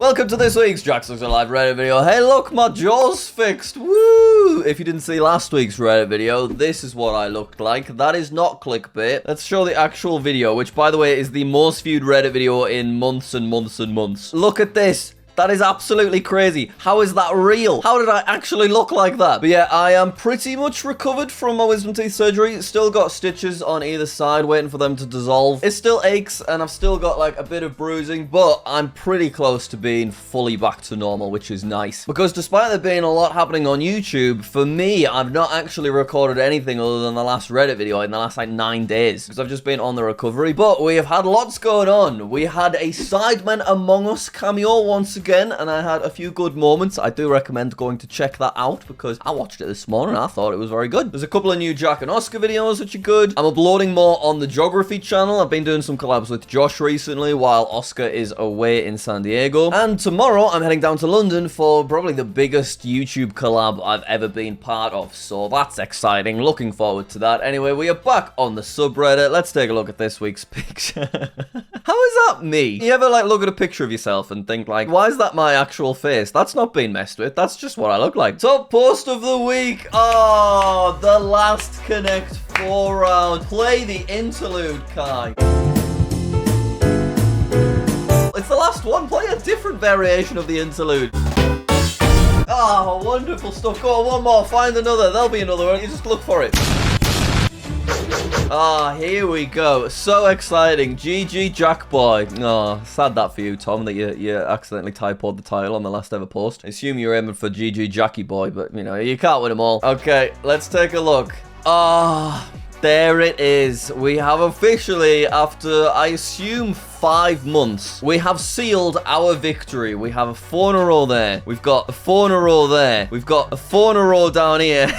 Welcome to this week's JackSucksAtStuff live Reddit video. Hey look, my jaw's fixed, woo! If you didn't see last week's Reddit video, this is what I looked like. That is not clickbait. Let's show the actual video, which by the way is the most viewed Reddit video in months and months and months. Look at this. That is absolutely crazy. How is that real? How did I actually look like that? But yeah, I am pretty much recovered from my wisdom teeth surgery. Still got stitches on either side, waiting for them to dissolve. It still aches, and I've still got like a bit of bruising, but I'm pretty close to being fully back to normal, which is nice. Because despite there being a lot happening on YouTube, for me, I've not actually recorded anything other than the last Reddit video in the last like 9 days, because I've just been on the recovery. But we have had lots going on. We had a Sidemen Among Us cameo once again, and I had a few good moments. I do recommend going to check that out because I watched it this morning and I thought it was very good. There's a couple of new Jack and Oscar videos which are good. I'm uploading more on the geography channel. I've been doing some collabs with Josh recently while Oscar is away in San Diego. And tomorrow I'm heading down to London for probably the biggest YouTube collab I've ever been part of. So that's exciting. Looking forward to that. Anyway, we are back on the subreddit. Let's take a look at this week's picture. How is that me? You ever like look at a picture of yourself and think like, why is that my actual face? That's not being messed with. That's just what I look like. Top post of the week. Oh, the last Connect 4 round. Play the interlude, Kai. It's the last one. Play a different variation of the interlude. Oh, wonderful stuff. Go on, one more. Find another. There'll be another one. You just look for it. Ah, here we go. So exciting. GG Jack Boy. Oh, sad that for you, Tom, that you accidentally typoed the title on the last ever post. I assume you're aiming for GG Jackie Boy, but, you know, you can't win them all. Okay, let's take a look. Ah, there it is. We have officially, after, I assume, 5 months, we have sealed our victory. We have a 4 in a row there. We've got a 4 in a row there. We've got a 4 in a row down here.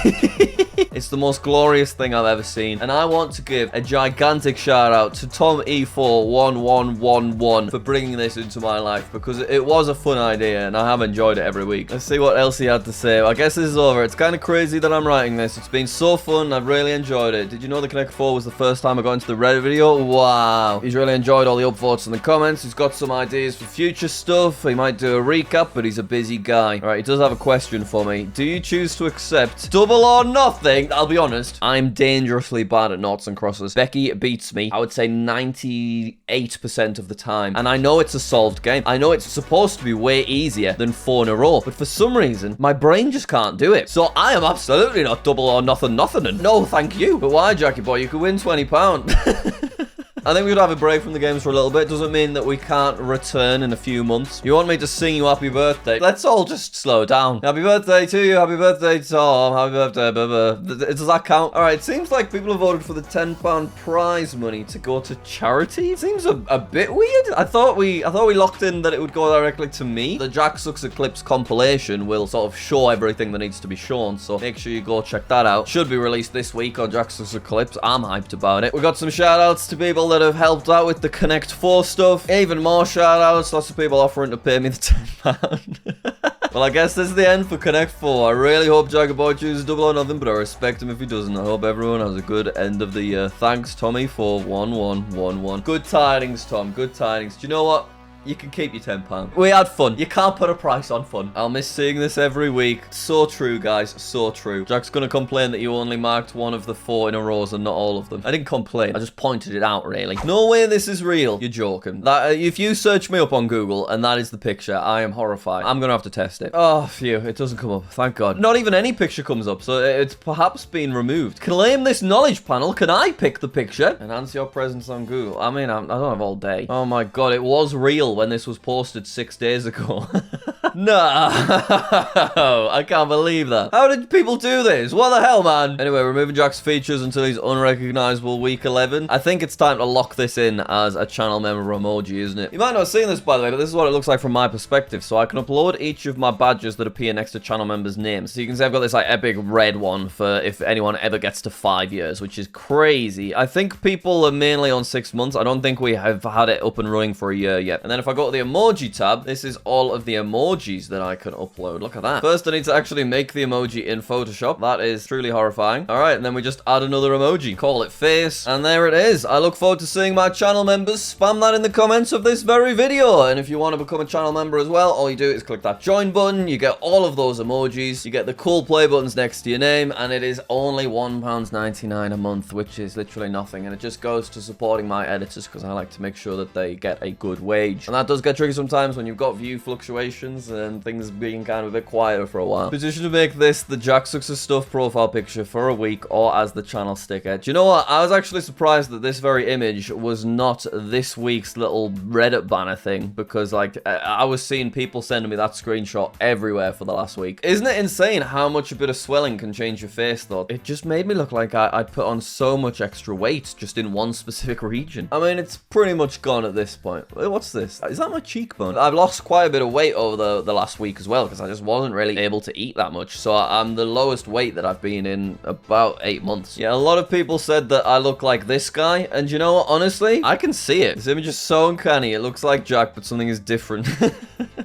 It's the most glorious thing I've ever seen. And I want to give a gigantic shout out to Tom E41111 for bringing this into my life, because it was a fun idea and I have enjoyed it every week. Let's see what else he had to say. I guess this is over. It's kind of crazy that I'm writing this. It's been so fun. I've really enjoyed it. Did you know the Connect 4 was the first time I got into the Reddit video? Wow. He's really enjoyed all the upvotes in the comments. He's got some ideas for future stuff. He might do a recap, but he's a busy guy. All right, he does have a question for me. Do you choose to accept double or nothing? I'll be honest, I'm dangerously bad at noughts and crosses. Becky beats me, I would say 98% of the time. And I know it's a solved game. I know it's supposed to be way easier than 4 in a row. But for some reason, my brain just can't do it. So I am absolutely not double or nothing. And no, thank you. But why, Jackie Boy? You could win £20. I think we would have a break from the games for a little bit. Doesn't mean that we can't return in a few months. You want me to sing you happy birthday? Let's all just slow down. Happy birthday to you. Happy birthday, Tom. Happy birthday. Does that count? All right. It seems like people have voted for the £10 prize money to go to charity. Seems a bit weird. I thought we locked in that it would go directly to me. The Jack Sucks Eclipse compilation will sort of show everything that needs to be shown. So make sure you go check that out. Should be released this week on Jack Sucks Eclipse. I'm hyped about it. We got some shout outs to people that have helped out with the Connect 4 stuff. Even more shout outs. Lots of people offering to pay me the £10. Well, I guess this is the end for Connect 4. I really hope Jagger Boy chooses double or nothing, but I respect him if he doesn't. I hope everyone has a good end of the year. Thanks, Tommy, for 1111. Good tidings, Tom. Good tidings. Do you know what? You can keep your £10. We had fun. You can't put a price on fun. I'll miss seeing this every week. So true, guys. So true. Jack's gonna complain that you only marked one of the 4 in a row and not all of them. I didn't complain. I just pointed it out, really. No way this is real. You're joking. That if you search me up on Google and that is the picture, I am horrified. I'm gonna have to test it. Oh, phew. It doesn't come up. Thank God. Not even any picture comes up, so it's perhaps been removed. Claim this knowledge panel. Can I pick the picture? Enhance your presence on Google. I mean, I don't have all day. Oh my God. It was real when this was posted 6 days ago. No, I can't believe that. How did people do this? What the hell, man? Anyway, removing Jack's features until he's unrecognizable week 11. I think it's time to lock this in as a channel member emoji, isn't it? You might not have seen this, by the way, but this is what it looks like from my perspective. So I can upload each of my badges that appear next to channel members' names. So you can see I've got this like epic red one for if anyone ever gets to 5 years, which is crazy. I think people are mainly on 6 months. I don't think we have had it up and running for a year yet. And then if I go to the emoji tab, this is all of the emojis emojis that I can upload. Look at that. First, I need to actually make the emoji in Photoshop. That is truly horrifying. All right, and then we just add another emoji. Call it face, and there it is. I look forward to seeing my channel members. Spam that in the comments of this very video. And if you want to become a channel member as well, all you do is click that join button. You get all of those emojis. You get the cool play buttons next to your name, and it is only £1.99 a month, which is literally nothing. And it just goes to supporting my editors because I like to make sure that they get a good wage. And that does get tricky sometimes when you've got view fluctuations and things being kind of a bit quieter for a while. Petition to make this the JackSucksAtStuff profile picture for a week or as the channel sticker. Do you know what? I was actually surprised that this very image was not this week's little Reddit banner thing, because like I was seeing people sending me that screenshot everywhere for the last week. Isn't it insane how much a bit of swelling can change your face though? It just made me look like I'd put on so much extra weight just in one specific region. I mean, it's pretty much gone at this point. What's this? Is that my cheekbone? I've lost quite a bit of weight over the last week as well, because I just wasn't really able to eat that much. So I'm the lowest weight that I've been in about 8 months. Yeah, a lot of people said that I look like this guy, and you know what? Honestly, I can see it. This image is so uncanny. It looks like Jack, but something is different.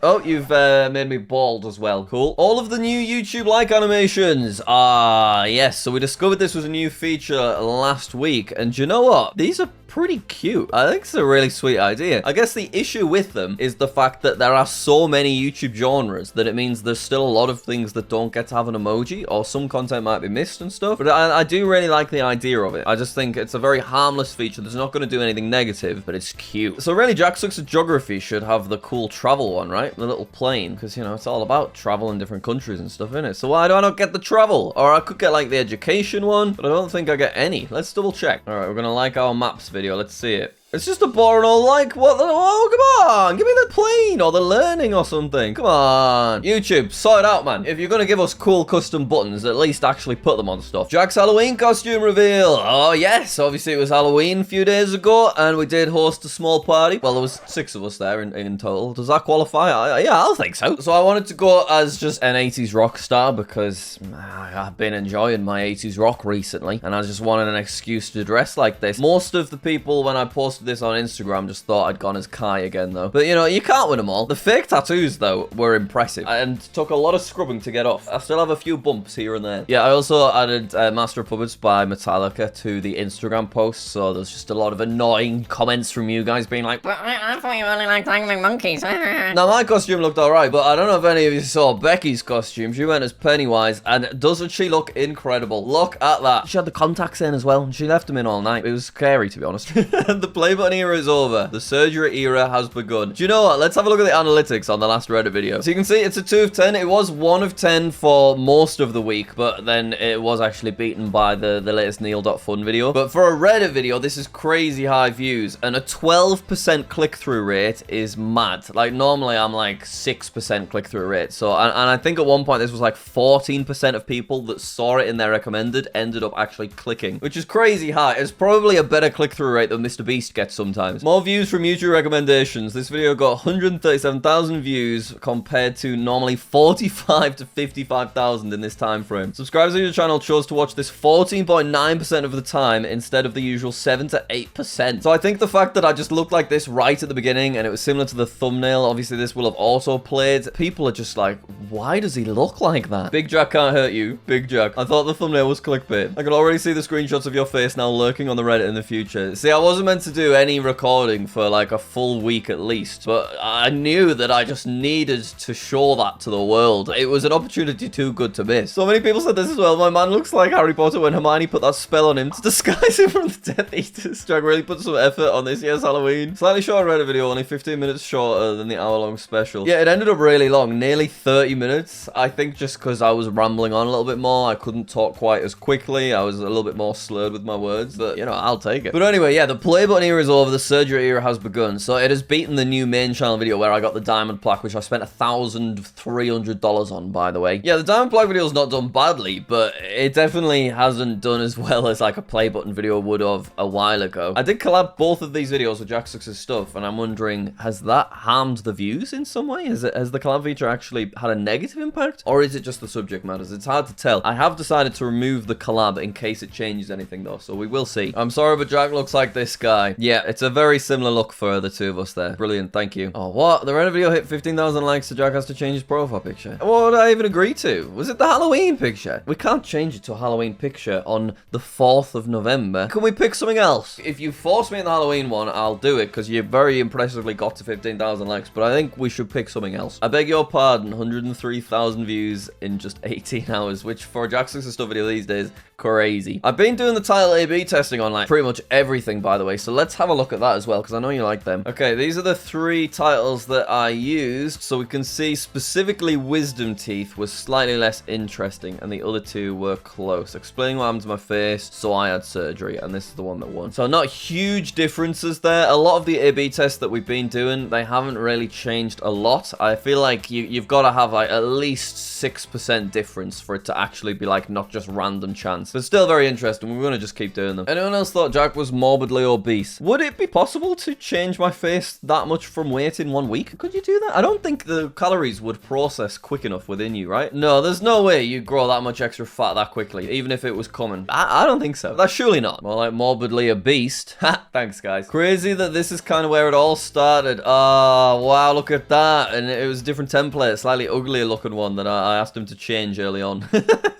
Oh, you've made me bald as well. Cool. All of the new YouTube like animations. Yes. So we discovered this was a new feature last week, and you know what? These are pretty cute. I think it's a really sweet idea. I guess the issue with them is the fact that there are so many YouTube genres that it means there's still a lot of things that don't get to have an emoji, or some content might be missed and stuff. But I do really like the idea of it. I just think it's a very harmless feature that's not going to do anything negative, but it's cute. So really, JackSucksAtGeography should have the cool travel one, right? The little plane, because, you know, it's all about travel in different countries and stuff, isn't it? So why do I not get the travel? Or I could get, like, the education one, but I don't think I get any. Let's double check. All right, we're going to like our maps video. Let's see it. It's just a boring old like, what the, oh, come on, give me the plane or the learning or something. Come on. YouTube, sort it out, man. If you're going to give us cool custom buttons, at least actually put them on stuff. Jack's Halloween costume reveal. Oh, yes. Obviously, it was Halloween a few days ago, and we did host a small party. Well, there was 6 of us there in total. Does that qualify? Yeah, I'll think so. So I wanted to go as just an 80s rock star because I've been enjoying my 80s rock recently, and I just wanted an excuse to dress like this. Most of the people, when I posted this on Instagram, just thought I'd gone as Kai again though. But you know, you can't win them all. The fake tattoos though were impressive and took a lot of scrubbing to get off. I still have a few bumps here and there. Yeah, I also added Master of Puppets by Metallica to the Instagram post, so there's just a lot of annoying comments from you guys being like, but I thought you only liked Angling Monkeys. Now my costume looked alright, but I don't know if any of you saw Becky's costume. She went as Pennywise, and doesn't she look incredible? Look at that. She had the contacts in as well, and she left them in all night. It was scary, to be honest. The play button era is over. The surgery era has begun. Do you know what? Let's have a look at the analytics on the last Reddit video. So you can see it's a 2 of 10. It was 1 of 10 for most of the week, but then it was actually beaten by the latest Neil.fun video. But for a Reddit video, this is crazy high views, and a 12% click-through rate is mad. Like, normally I'm like 6% click-through rate. So, and I think at one point this was like 14% of people that saw it in their recommended ended up actually clicking, which is crazy high. It's probably a better click-through rate than Mr. Beast gets sometimes. More views from YouTube recommendations. This video got 137,000 views compared to normally 45 to 55,000 in this time frame. Subscribers to your channel chose to watch this 14.9% of the time instead of the usual 7 to 8%. So I think the fact that I just looked like this right at the beginning and it was similar to the thumbnail, obviously this will have also played. People are just like, why does he look like that? Big Jack can't hurt you. Big Jack. I thought the thumbnail was clickbait. I can already see the screenshots of your face now lurking on the Reddit in the future. See, I wasn't meant to do any recording for like a full week at least, but I knew that I just needed to show that to the world. It was an opportunity too good to miss. So many people said this as well. My man looks like Harry Potter when Hermione put that spell on him to disguise him from the Death Eaters. Jack really put some effort on this year's Halloween. Slightly shorter Reddit video, only 15 minutes shorter than the hour-long special. Yeah, it ended up really long, nearly 30 minutes. I think just because I was rambling on a little bit more, I couldn't talk quite as quickly. I was a little bit more slurred with my words, but you know, I'll take it. But anyway, yeah, the play button era is over, the surgery era has begun. So it has beaten the new main channel video where I got the diamond plaque, which I spent $1,300 on, by the way. Yeah, the diamond plaque video is not done badly, but it definitely hasn't done as well as like a play button video would have a while ago. I did collab both of these videos with JackSucksAtStuff, and I'm wondering, has that harmed the views in some way? Has the collab feature actually had a negative impact? Or is it just the subject matters? It's hard to tell. I have decided to remove the collab in case it changes anything though, so we will see. I'm sorry, but Jack looks like this guy. Yeah, it's a very similar look for the two of us there. Brilliant, thank you. Oh, what? The Reddit video hit 15,000 likes, so Jack has to change his profile picture. What did I even agree to? Was it the Halloween picture? We can't change it to a Halloween picture on the 4th of November. Can we pick something else? If you force me in the Halloween one, I'll do it, because you very impressively got to 15,000 likes, but I think we should pick something else. I beg your pardon, 103,000 views in just 18 hours, which for a JackSucksAtStuff video these days, crazy. I've been doing the title A/B testing on like pretty much everything, by the way, so let's have a look at that as well, because I know you like them. Okay, these are the 3 titles that I used, so we can see specifically Wisdom Teeth was slightly less interesting, and the other 2 were close. Explaining what happened to my face, so I had surgery, and this is the one that won. So not huge differences there. A lot of the A/B tests that we've been doing, they haven't really changed a lot. I feel like you've got to have like at least 6% difference for it to actually be like not just random chance. But still very interesting. We're going to just keep doing them. Anyone else thought Jack was morbidly obese? Would it be possible to change my face that much from weight in 1 week? Could you do that? I don't think the calories would process quick enough within you, right? No, there's no way you grow that much extra fat that quickly, even if it was coming. I don't think so. That's surely not. More like morbidly obese. Ha! Thanks, guys. Crazy that this is kind of where it all started. Oh, wow, look at that. And it was a different template, slightly uglier looking one that I asked him to change early on.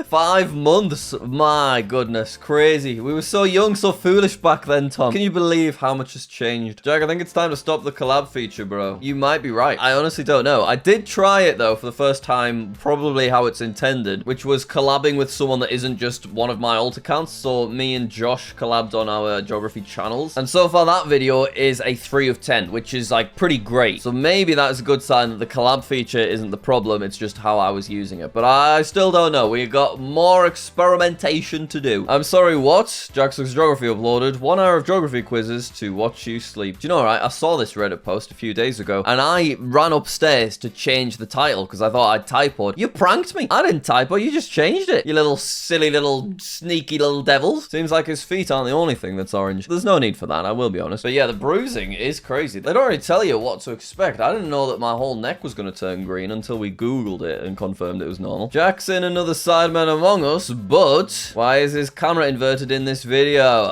5 months. My goodness, crazy. We were so young, so foolish back then, Tom. Can you believe how much has changed? Jack, I think it's time to stop the collab feature, bro. You might be right. I honestly don't know. I did try it, though, for the first time, probably how it's intended, which was collabing with someone that isn't just one of my alt accounts. So me and Josh collabed on our geography channels. And so far, that video is a 3 of 10, which is, like, pretty great. So maybe that's a good sign that the collab feature isn't the problem. It's just how I was using it. But I still don't know. We got more experimentation to do. I'm sorry, what? JackSucksAtStuff Geography uploaded 1 hour of geography quizzes to watch you sleep. Do you know, right? I saw this Reddit post a few days ago, and I ran upstairs to change the title because I thought I'd typoed. You pranked me. I didn't typo. You just changed it. You little silly little sneaky little devils. Seems like his feet aren't the only thing that's orange. There's no need for that, I will be honest. But yeah, the bruising is crazy. They don't really tell you what to expect. I didn't know that my whole neck was going to turn green until we Googled it and confirmed it was normal. Jack's in another Sidemen Among Us, but why is his camera inverted in this video?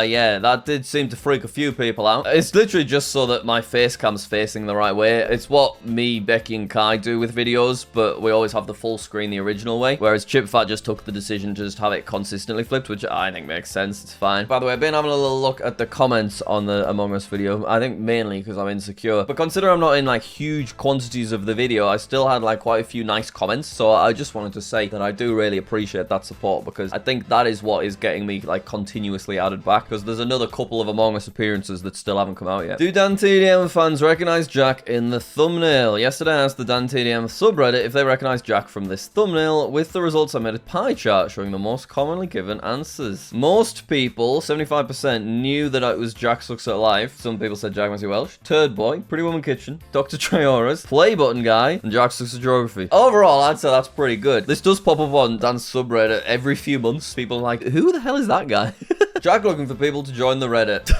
Yeah, that did seem to freak a few people out. It's literally just so that my face cam's facing the right way. It's what me, Becky, and Kai do with videos, but we always have the full screen the original way, whereas ChipFat just took the decision to just have it consistently flipped, which I think makes sense. It's fine. By the way, I've been having a little look at the comments on the Among Us video. I think mainly because I'm insecure, but consider I'm not in like huge quantities of the video, I still had like quite a few nice comments, so I just wanted to say that I do really appreciate that support, because I think that is what is getting me like continuously added back, because there's another couple of Among Us appearances that still haven't come out yet. Do Dan TDM fans recognize Jack in the thumbnail? Yesterday I asked the Dan TDM subreddit if they recognize Jack from this thumbnail. With the results, I made a pie chart showing the most commonly given answers. Most people, 75%, knew that it was JackSucksAtLife. Some people said Jack Massey Welsh, Turd Boy, Pretty Woman Kitchen, Dr. Treoras, Play Button Guy, and JackSucksAtGeography. Overall, I'd say that's pretty good. This does pop up on Dan's subreddit every few months. People are like, who the hell is that guy? Jack looking for people to join the Reddit.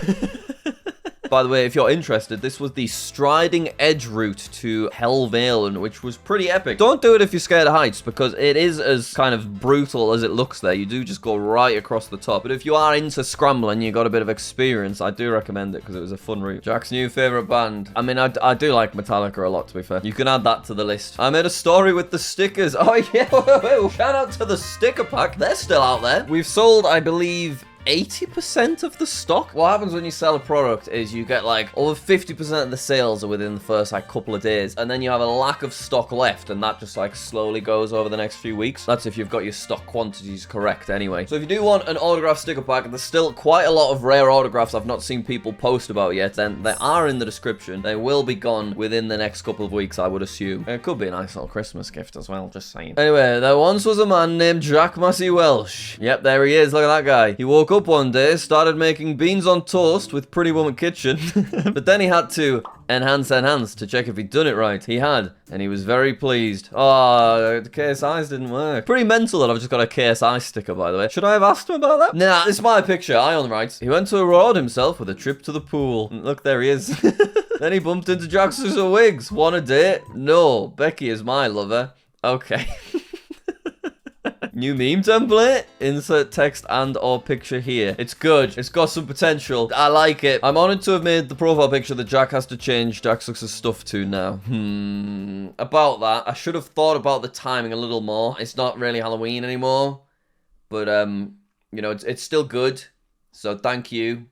By the way, if you're interested, this was the Striding Edge route to Helvalen, which was pretty epic. Don't do it if you're scared of heights, because it is as kind of brutal as it looks there. You do just go right across the top. But if you are into scrambling, you got a bit of experience, I do recommend it because it was a fun route. Jack's new favorite band. I mean, I do like Metallica a lot, to be fair. You can add that to the list. I made a story with the stickers. Oh, yeah. Shout out to the sticker pack. They're still out there. We've sold, I believe, 80% of the stock. What happens when you sell a product is you get like over 50% of the sales are within the first like couple of days, and then you have a lack of stock left, and that just like slowly goes over the next few weeks. That's if you've got your stock quantities correct anyway. So if you do want an autograph sticker pack, there's still quite a lot of rare autographs I've not seen people post about yet, then they are in the description. They will be gone within the next couple of weeks, I would assume. It could be a nice little Christmas gift as well, just saying. Anyway, there once was a man named Jack Massey Welsh. Yep, there he is. Look at that guy. He woke up one day, started making beans on toast with Pretty Woman Kitchen, but then he had to enhance to check if he'd done it right. He had, and he was very pleased. Oh, the KSIs didn't work. Pretty mental that I've just got a KSI sticker, by the way. Should I have asked him about that? Nah, this is my picture. I own the rights. He went to reward himself with a trip to the pool. Look, there he is. Then he bumped into JackSucksAtWigs. Want a date? No. Becky is my lover. Okay. New meme template. Insert text and or picture here. It's good. It's got some potential. I like it. I'm honored to have made the profile picture that Jack has to change JackSucksAtStuff to now. About that, I should have thought about the timing a little more. It's not really Halloween anymore. But, you know, it's still good. So thank you.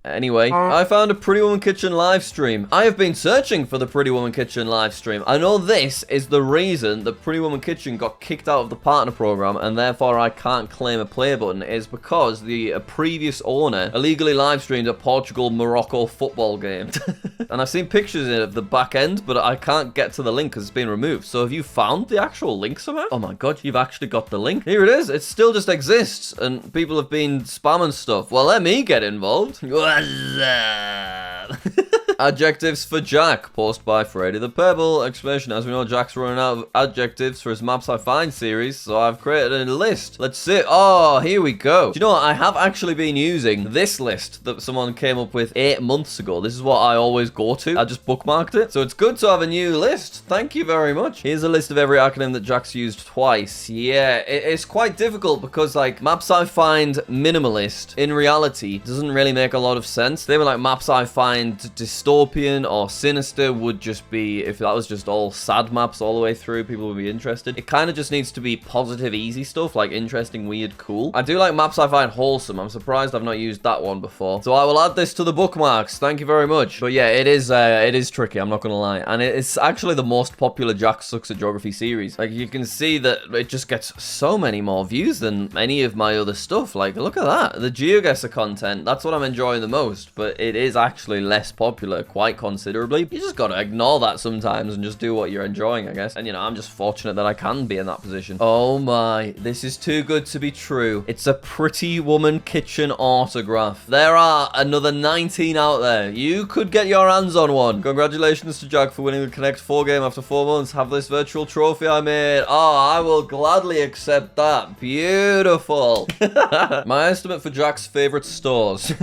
Anyway, I found a Pretty Woman Kitchen live stream. I have been searching for the Pretty Woman Kitchen live stream. I know this is the reason that Pretty Woman Kitchen got kicked out of the partner program and therefore I can't claim a play button is because the previous owner illegally live streamed a Portugal-Morocco football game. And I've seen pictures of the back end, but I can't get to the link because it's been removed. So have you found the actual link somehow? Oh my god, you've actually got the link. Here it is. It still just exists and people have been spamming stuff. Well, let me get involved. What's up? Adjectives for Jack. Post by Freddy the Pebble. Exclamation. As we know, Jack's running out of adjectives for his Maps I Find series, so I've created a list. Let's see. Oh, here we go. Do you know what? I have actually been using this list that someone came up with 8 months ago. This is what I always go to. I just bookmarked it. So it's good to have a new list. Thank you very much. Here's a list of every acronym that Jack's used twice. Yeah, it's quite difficult because, like, Maps I Find Minimalist, in reality, doesn't really make a lot of sense. They were like, Maps I Find Dystopian or Sinister would just be, if that was just all sad maps all the way through, people would be interested. It kind of just needs to be positive, easy stuff, like interesting, weird, cool. I do like Maps I Find Wholesome. I'm surprised I've not used that one before. So I will add this to the bookmarks. Thank you very much. But yeah, it is tricky, I'm not gonna lie. And it's actually the most popular Jack Sucks at Geography series. Like, you can see that it just gets so many more views than any of my other stuff. Like, look at that. The GeoGuessr content, that's what I'm enjoying the most. But it is actually less popular quite considerably. You just gotta ignore that sometimes and just do what you're enjoying, I guess. And, you know, I'm just fortunate that I can be in that position. Oh my, this is too good to be true. It's a Pretty Woman Kitchen autograph. There are another 19 out there. You could get your hands on one. Congratulations to Jack for winning the Connect 4 game after 4 months. Have this virtual trophy I made. Oh, I will gladly accept that. Beautiful. My estimate for Jack's favorite stores.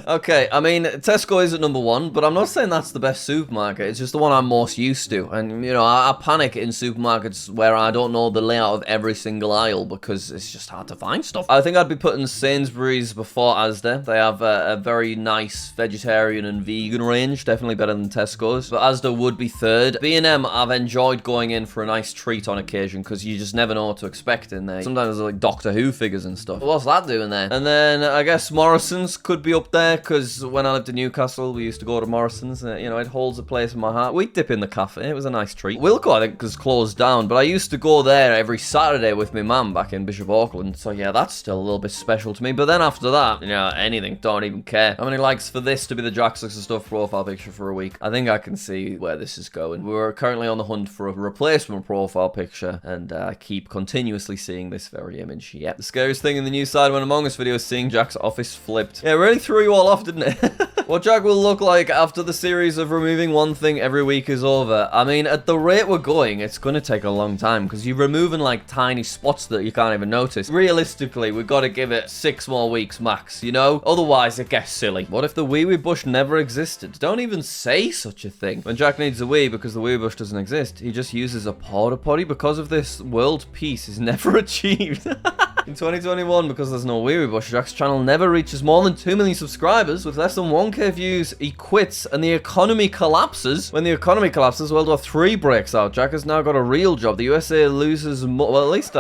Okay, I mean, Tesco isn't number 1, but I'm not saying that's the best supermarket. It's just the one I'm most used to. And, you know, I panic in supermarkets where I don't know the layout of every single aisle because it's just hard to find stuff. I think I'd be putting Sainsbury's before Asda. They have a very nice vegetarian and vegan range. Definitely better than Tesco's. But Asda would be third. B&M, I've enjoyed going in for a nice treat on occasion because you just never know what to expect in there. Sometimes there's like Doctor Who figures and stuff. What's that doing there? And then I guess Morrison's could be up there because when I lived in Newcastle, we used to go to Morrison's. You know, it holds a place in my heart. We'd dip in the cafe. It was a nice treat. Wilco, I think, was closed down, but I used to go there every Saturday with my mum back in Bishop Auckland. So yeah, that's still a little bit special to me. But then after that, you know, anything, don't even care. How many likes for this to be the JackSucksAtStuff profile picture for a week? I think I can see where this is going. We're currently on the hunt for a replacement profile picture, and I keep continuously seeing this very image. Yeah, the scariest thing in the new Sidemen Among Us video is seeing Jack's office flipped. Yeah, it really threw you all off, didn't it? What Jack will look like after the series of removing one thing every week is over. I mean, at the rate we're going, it's gonna take a long time because you're removing like tiny spots that you can't even notice. Realistically, we've got to give it 6 more weeks max, you know? Otherwise, it gets silly. What if the wee wee bush never existed? Don't even say such a thing. When Jack needs a wee because the wee bush doesn't exist, he just uses a porta potty because of this world peace is never achieved. In 2021, because there's no Wee Wee Bush, Jack's channel never reaches more than 2 million subscribers. With less than 1k views, he quits and the economy collapses. When the economy collapses, World War III breaks out. Jack has now got a real job. The USA loses more. Well, at least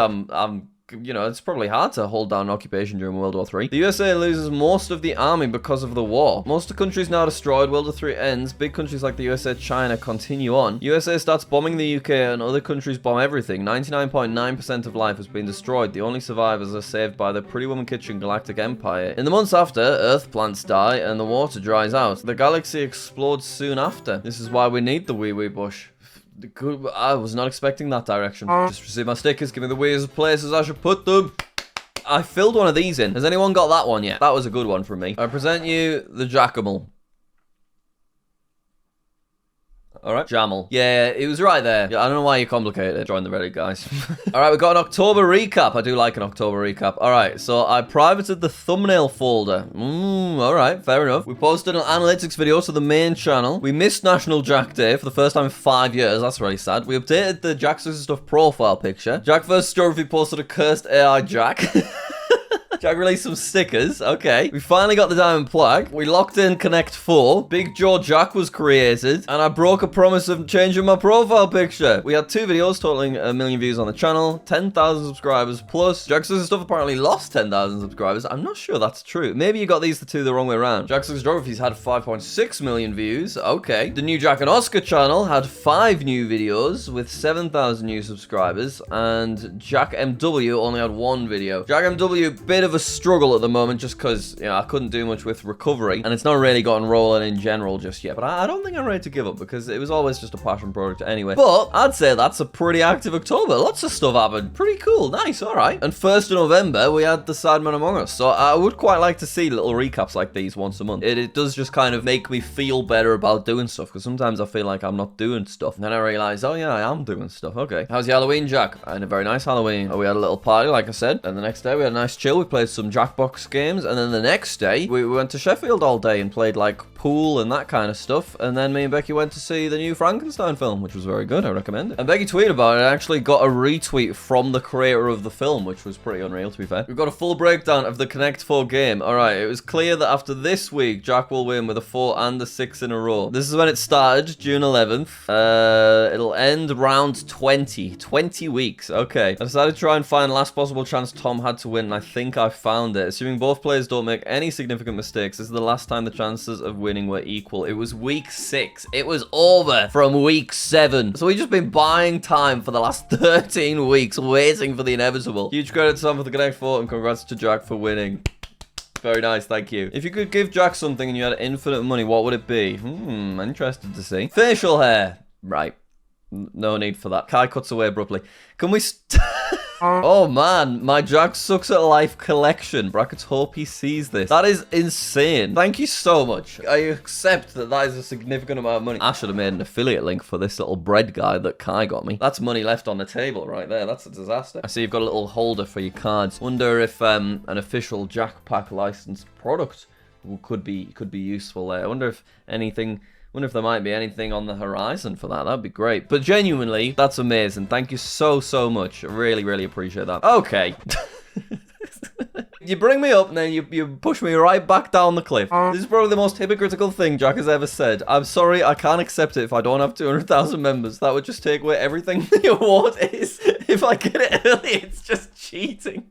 you know, it's probably hard to hold down occupation during World War III. The USA loses most of the army because of the war. Most of the countries now destroyed. World War III ends. Big countries like the USA, China continue on. USA starts bombing the UK and other countries bomb everything. 99.9% of life has been destroyed. The only survivors are saved by the Pretty Woman Kitchen Galactic Empire. In the months after, Earth plants die and the water dries out. The galaxy explodes soon after. This is why we need the Wee Wee Bush. I was not expecting that direction. Just received my stickers. Give me the weirdest places I should put them. I filled one of these in. Has anyone got that one yet? That was a good one from me. I present you the Jackamal. All right. Jamal. Yeah, it was right there. Yeah, I don't know why you complicate it. Join the Reddit, guys. All right, we got an October recap. I do like an October recap. All right, so I privated the thumbnail folder. All right, fair enough. We posted an analytics video to the main channel. We missed National Jack Day for the first time in 5 years. That's really sad. We updated the JackSucksAtStuff profile picture. Jack vs. Geography posted a cursed AI Jack. Jack released some stickers. Okay. We finally got the diamond plaque. We locked in Connect 4. Big Joe Jack was created. And I broke a promise of changing my profile picture. We had 2 videos totaling 1 million views on the channel. 10,000 subscribers plus. JackSucksAtStuff apparently lost 10,000 subscribers. I'm not sure that's true. Maybe you got these two the wrong way around. JackSucksGeography's had 5.6 million views. Okay. The new Jack and Oscar channel had 5 new videos with 7,000 new subscribers. And Jack MW only had 1 video. Jack MW, bit of a struggle at the moment just because, you know, I couldn't do much with recovery and it's not really gotten rolling in general just yet, but I don't think I'm ready to give up because it was always just a passion project anyway. But I'd say that's a pretty active October. Lots of stuff happened. Pretty cool. Nice. All right. And 1st of November, we had the Sidemen Among Us. So I would quite like to see little recaps like these once a month. It does just kind of make me feel better about doing stuff because sometimes I feel like I'm not doing stuff. And then I realize, oh yeah, I am doing stuff. Okay. How's your Halloween, Jack? I had a very nice Halloween. Oh, we had a little party, like I said. And the next day, we had a nice chill. We played some Jackbox games, and then the next day we went to Sheffield all day and played like pool and that kind of stuff, and then me and Becky went to see the new Frankenstein film, which was very good. I recommend it. And Becky tweeted about it and actually got a retweet from the creator of the film, which was pretty unreal, to be fair. We've got a full breakdown of the Connect 4 game. Alright, it was clear that after this week Jack will win with a 4 and a 6 in a row. This is when it started, June 11th. It'll end round 20 weeks. Okay, I decided to try and find the last possible chance Tom had to win, and I think I found it. Assuming both players don't make any significant mistakes, this is the last time the chances of winning were equal. It was week 6. It was over from week 7. So we've just been buying time for the last 13 weeks, waiting for the inevitable. Huge credit to Tom for the Connect 4, and congrats to Jack for winning. Very nice, thank you. If you could give Jack something and you had infinite money, what would it be? Interested to see. Facial hair. Right. No need for that. Kai cuts away abruptly. Can we Oh man, my Jack Sucks at Life collection. Brackets hope he sees this. That is insane. Thank you so much. I accept that that is a significant amount of money. I should have made an affiliate link for this little bread guy that Kai got me. That's money left on the table right there. That's a disaster. I see you've got a little holder for your cards. Wonder if an official Jack Pack licensed product could be useful there. I wonder if there might be anything on the horizon for that. That'd be great. But genuinely, that's amazing. Thank you so much. I really, really appreciate that. Okay. You bring me up and then you push me right back down the cliff. This is probably the most hypocritical thing Jack has ever said. I'm sorry, I can't accept it if I don't have 200,000 members. That would just take away everything the award is. If I get it early, it's just cheating.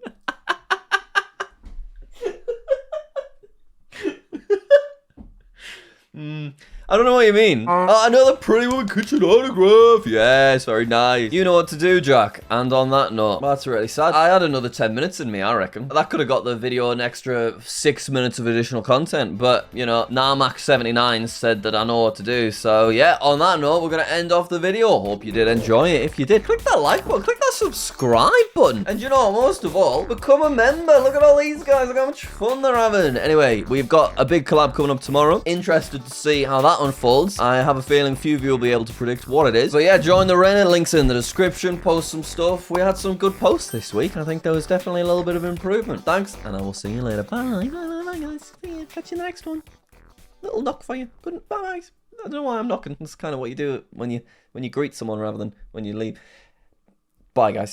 I don't know what you mean. Another Pretty Woman Kitchen autograph. Yes, very nice. You know what to do, Jack. And on that note, that's really sad. I had another 10 minutes in me, I reckon. That could have got the video an extra 6 minutes of additional content. But, you know, Narmac79 said that I know what to do. So, yeah, on that note, we're going to end off the video. Hope you did enjoy it. If you did, click that like button. Click that subscribe button. And you know, most of all, become a member. Look at all these guys. Look how much fun they're having. Anyway, we've got a big collab coming up tomorrow. Interested to see how that unfolds. I have a feeling few of you will be able to predict what it is. So yeah, join the Reddit, links in the description, post some stuff. We had some good posts this week. I think there was definitely a little bit of improvement. Thanks, and I will see you later. Bye. Bye guys. See you. Catch you in the next one. Little knock for you. Good. Bye guys. I don't know why I'm knocking. That's kind of what you do when you greet someone rather than when you leave. Bye guys.